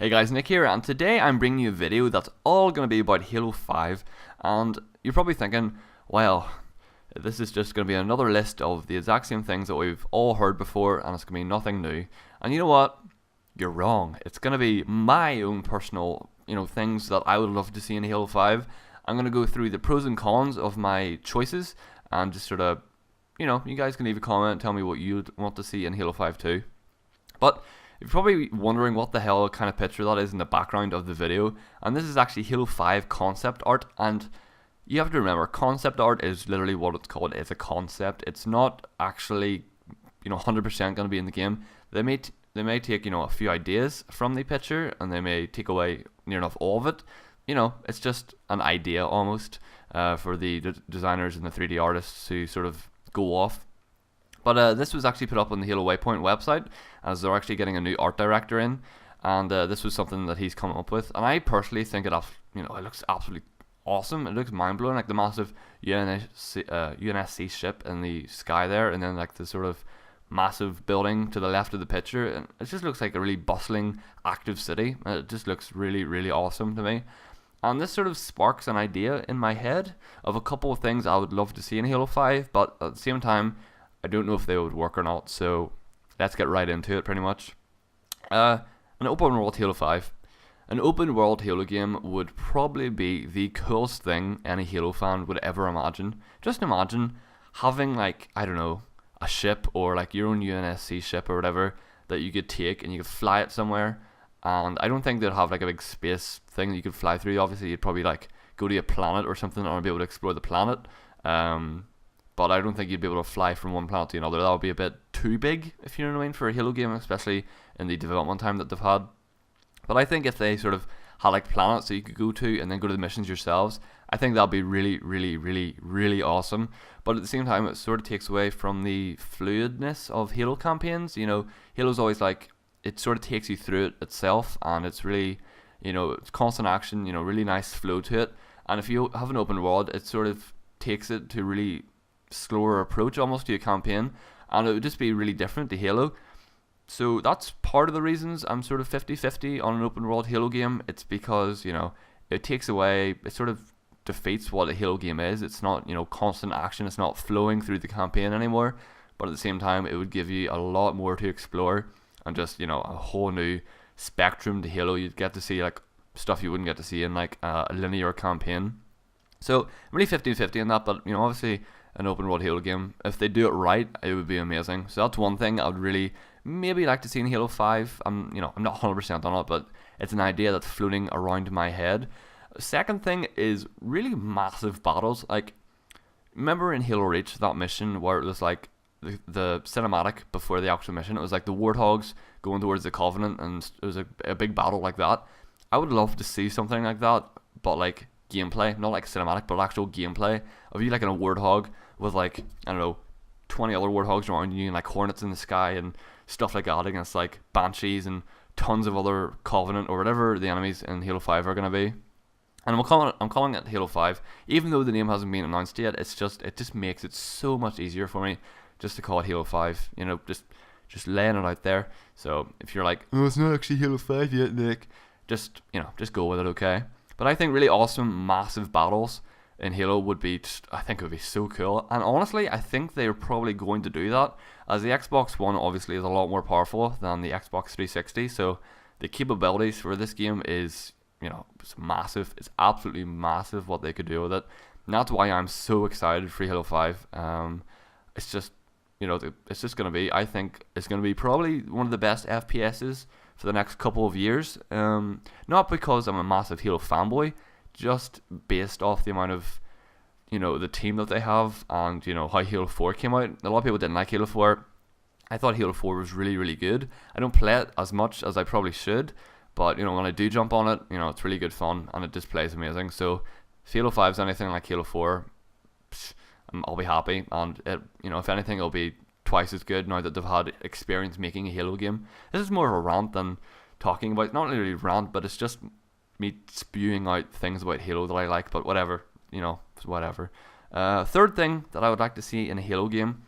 Hey guys, Nick here, and today I'm bringing you a video that's all going to be about Halo 5, and you're probably thinking, well, this is just going to be another list of the exact same things that we've all heard before, and it's going to be nothing new. And you know what? You're wrong. It's going to be my own personal, things that I would love to see in Halo 5. I'm going to go through the pros and cons of my choices, and just sort of, you guys can leave a comment and tell me what you'd want to see in Halo 5 too. But you're probably wondering what the hell kind of picture that is in the background of the video, and this is actually Halo 5 concept art. And you have to remember, concept art is literally what it's called. It's a concept. It's not actually 100% going to be in the game. They may take a few ideas from the picture, and they may take away near enough all of it. It's just an idea almost for the designers and the 3D artists to sort of go off. But this was actually put up on the Halo Waypoint website, as they're actually getting a new art director in, and this was something that he's come up with. And I personally think it looks absolutely awesome. It looks mind blowing, like the massive UNSC ship in the sky there, and then like the sort of massive building to the left of the picture, and it just looks like a really bustling, active city. It just looks really, really awesome to me. And this sort of sparks an idea in my head of a couple of things I would love to see in Halo 5, but at the same time, I don't know if they would work or not, so let's get right into it pretty much. An open world Halo 5. An open world Halo game would probably be the coolest thing any Halo fan would ever imagine. Just imagine having, like, I don't know, a ship or like your own UNSC ship or whatever that you could take and you could fly it somewhere. And I don't think they'd have like a big space thing that you could fly through. Obviously, you'd probably like go to a planet or something or be able to explore the planet. But I don't think you'd be able to fly from one planet to another. That would be a bit too big, if you know what I mean, for a Halo game, especially in the development time that they've had. But I think if they sort of had like planets that you could go to and then go to the missions yourselves, I think that'd be really, really, really, really awesome. But at the same time, it sort of takes away from the fluidness of Halo campaigns. Halo's always like, it sort of takes you through it itself, and it's really, it's constant action, really nice flow to it. And if you have an open world, it sort of takes it to really slower approach almost to a campaign, and it would just be really different to Halo. So that's part of the reasons I'm sort of 50-50 on an open world Halo game. It's because it takes away, it sort of defeats what a Halo game is. It's not constant action, it's not flowing through the campaign anymore, but at the same time it would give you a lot more to explore and just a whole new spectrum to Halo. You'd get to see like stuff you wouldn't get to see in like a linear campaign. So I'm really 50-50 on that, but obviously an open world Halo game, if they do it right, it would be amazing. So that's one thing I would really maybe like to see in Halo 5. I'm not 100% on it, but it's an idea that's floating around my head. Second thing is really massive battles. Like, remember in Halo Reach, that mission where it was like the cinematic before the actual mission, it was like the Warthogs going towards the Covenant, and it was a big battle like that. I would love to see something like that, but like gameplay, not like cinematic, but actual gameplay of you like in a Warthog with like, I don't know, 20 other Warthogs around you and like Hornets in the sky and stuff like that against like Banshees and tons of other Covenant or whatever the enemies in Halo 5 are going to be. And I'm calling it Halo 5, even though the name hasn't been announced yet. It just makes it so much easier for me just to call it Halo 5, just laying it out there. So if you're like, oh, it's not actually Halo 5 yet, Nick, just go with it, okay? But I think really awesome, massive battles in Halo would be I think it would be so cool. And honestly, I think they're probably going to do that, as the Xbox One obviously is a lot more powerful than the Xbox 360. So the capabilities for this game is, it's massive. It's absolutely massive what they could do with it. And that's why I'm so excited for Halo 5. It's just, it's just going to be, I think it's going to be probably one of the best FPSs for the next couple of years. Not because I'm a massive Halo fanboy, just based off the amount of, the team that they have, and, how Halo 4 came out. A lot of people didn't like Halo 4. I thought Halo 4 was really, really good. I don't play it as much as I probably should, but, when I do jump on it, it's really good fun, and it just plays amazing. So if Halo 5 is anything like Halo 4, I'll be happy, and it, if anything, it'll be twice as good now that they've had experience making a Halo game. This is more of a rant than talking about, not really rant, but it's just me spewing out things about Halo that I like, but whatever, whatever. Third thing that I would like to see in a Halo game,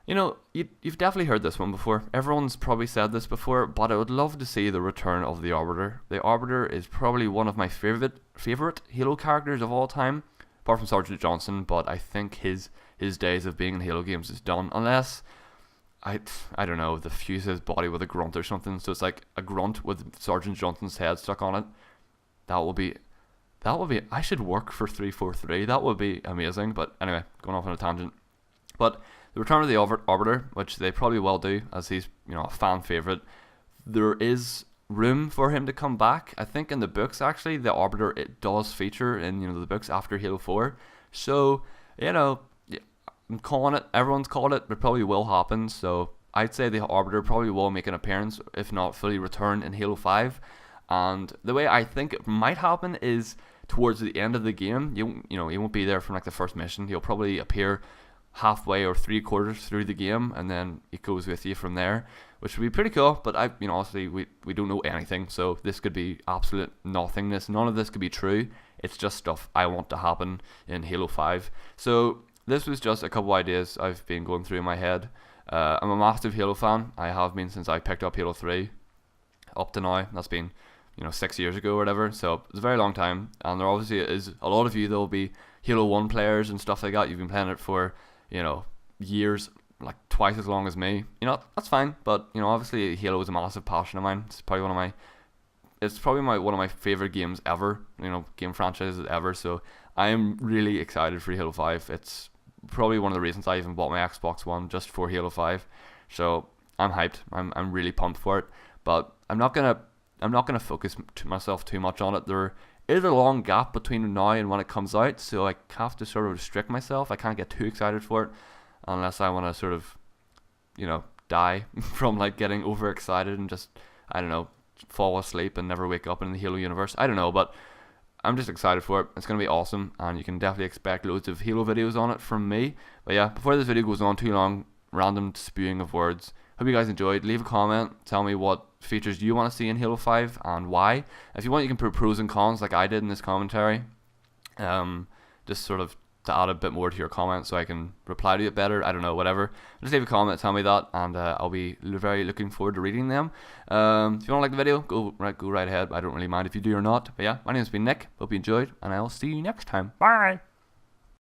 You know, you've definitely heard this one before. Everyone's probably said this before, but I would love to see the return of the Arbiter. The Arbiter is probably one of my favorite Halo characters of all time, apart from Sergeant Johnson. But I think his days of being in Halo games is done, unless I don't know, they fuse his body with a grunt or something. So it's like a grunt with Sergeant Johnson's head stuck on it. That would be. I should work for 343. That would be amazing. But anyway, going off on a tangent. But the return of the Arbiter, which they probably will do, as he's, you know, a fan favorite, there is room for him to come back. I think in the books, actually, the Arbiter, it does feature in, you know, the books after Halo 4. So, you know, I'm calling it. Everyone's called it. It probably will happen. So I'd say the Arbiter probably will make an appearance, if not fully return, in Halo 5. And the way I think it might happen is towards the end of the game. You know, he won't be there from like the first mission. He'll probably appear halfway or 3/4 through the game, and then it goes with you from there, which would be pretty cool. But honestly, we don't know anything, so this could be absolute nothingness. None of this could be true. It's just stuff I want to happen in Halo 5. So this was just a couple ideas I've been going through in my head. I'm a massive Halo fan. I have been since I picked up Halo 3 up to now. That's been, you know, 6 years ago or whatever. So it's a very long time, and there obviously is a lot of you that will be Halo 1 players and stuff like that. You've been playing it for, you know, years, like twice as long as me. You know, that's fine. But, you know, obviously Halo is a massive passion of mine. It's probably one of my favorite games ever. You know, game franchises ever. So I am really excited for Halo 5. It's probably one of the reasons I even bought my Xbox One, just for Halo 5. So I'm hyped. I'm really pumped for it. But I'm not gonna focus myself too much on it. There is a long gap between now and when it comes out, so I have to sort of restrict myself. I can't get too excited for it unless I want to sort of, you know, die from like getting overexcited and just, I don't know, fall asleep and never wake up in the Halo universe. I don't know, but I'm just excited for it. It's going to be awesome, and you can definitely expect loads of Halo videos on it from me. But yeah, before this video goes on too long, random spewing of words, hope you guys enjoyed. Leave a comment, tell me what features you want to see in Halo 5 and why. If you want, you can put pros and cons like I did in this commentary, just sort of to add a bit more to your comment so I can reply to it better. I don't know, whatever. Just leave a comment, tell me that, and I'll be very looking forward to reading them. If you want to like the video, go right ahead. I don't really mind if you do or not. But yeah, my name's been Nick. Hope you enjoyed, and I'll see you next time. Bye.